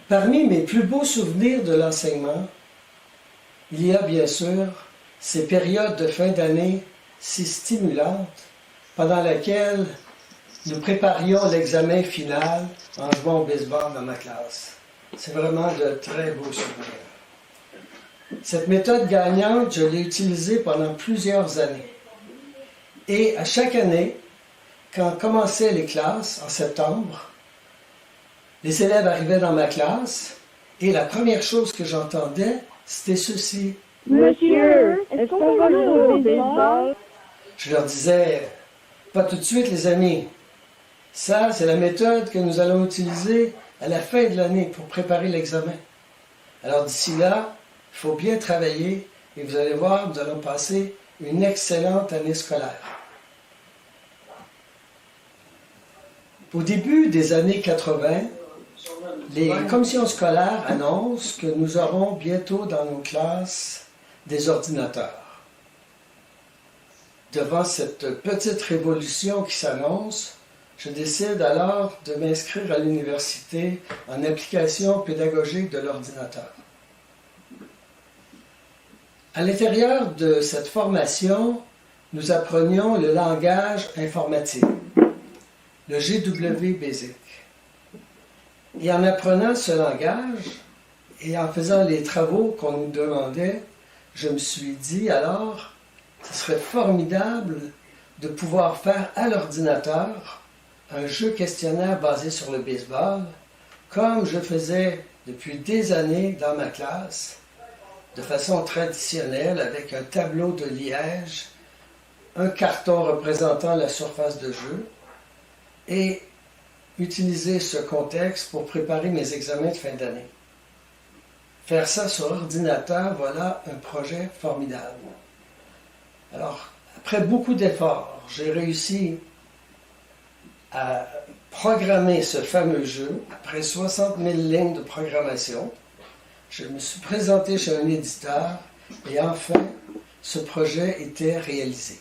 Parmi mes plus beaux souvenirs de l'enseignement, il y a bien sûr ces périodes de fin d'année si stimulantes pendant lesquelles nous préparions l'examen final en jouant au baseball dans ma classe. C'est vraiment de très beaux souvenirs. Cette méthode gagnante, je l'ai utilisée pendant plusieurs années. Et à chaque année, quand commençaient les classes, en septembre, les élèves arrivaient dans ma classe et la première chose que j'entendais, c'était ceci. Monsieur, est-ce qu'on va jouer au baseball? Je leur disais, pas tout de suite les amis. Ça, c'est la méthode que nous allons utiliser à la fin de l'année pour préparer l'examen. Alors d'ici là, il faut bien travailler et vous allez voir, nous allons passer une excellente année scolaire. Au début des années 80, les commissions scolaires annoncent que nous aurons bientôt dans nos classes des ordinateurs. Devant cette petite révolution qui s'annonce, je décide alors de m'inscrire à l'université en application pédagogique de l'ordinateur. À l'intérieur de cette formation, nous apprenions le langage informatique, le GW Basic. Et en apprenant ce langage et en faisant les travaux qu'on nous demandait, je me suis dit alors, ce serait formidable de pouvoir faire à l'ordinateur un jeu questionnaire basé sur le baseball, comme je faisais depuis des années dans ma classe, de façon traditionnelle, avec un tableau de liège, un carton représentant la surface de jeu, et utiliser ce contexte pour préparer mes examens de fin d'année. Faire ça sur ordinateur, voilà un projet formidable. Alors, après beaucoup d'efforts, j'ai réussi à programmer ce fameux jeu, après 60 000 lignes de programmation. Je me suis présenté chez un éditeur et enfin, ce projet était réalisé.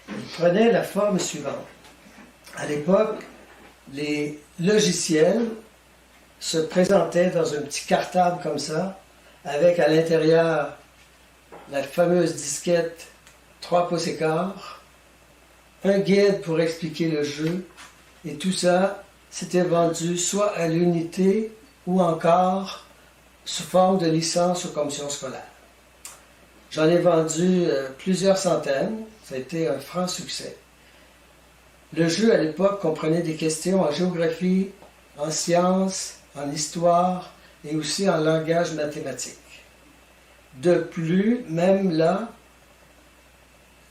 Il prenait la forme suivante. À l'époque, les logiciels se présentaient dans un petit cartable comme ça, avec à l'intérieur la fameuse disquette 3 pouces et quart, un guide pour expliquer le jeu, et tout ça, c'était vendu soit à l'unité ou encore sous forme de licence aux commissions scolaires. J'en ai vendu plusieurs centaines, ça a été un franc succès. Le jeu à l'époque comprenait des questions en géographie, en sciences, en histoire et aussi en langage mathématique. De plus, même là,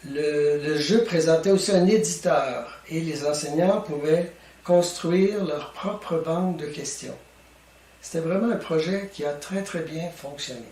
le jeu présentait aussi un éditeur et les enseignants pouvaient construire leur propre banque de questions. C'était vraiment un projet qui a très très bien fonctionné.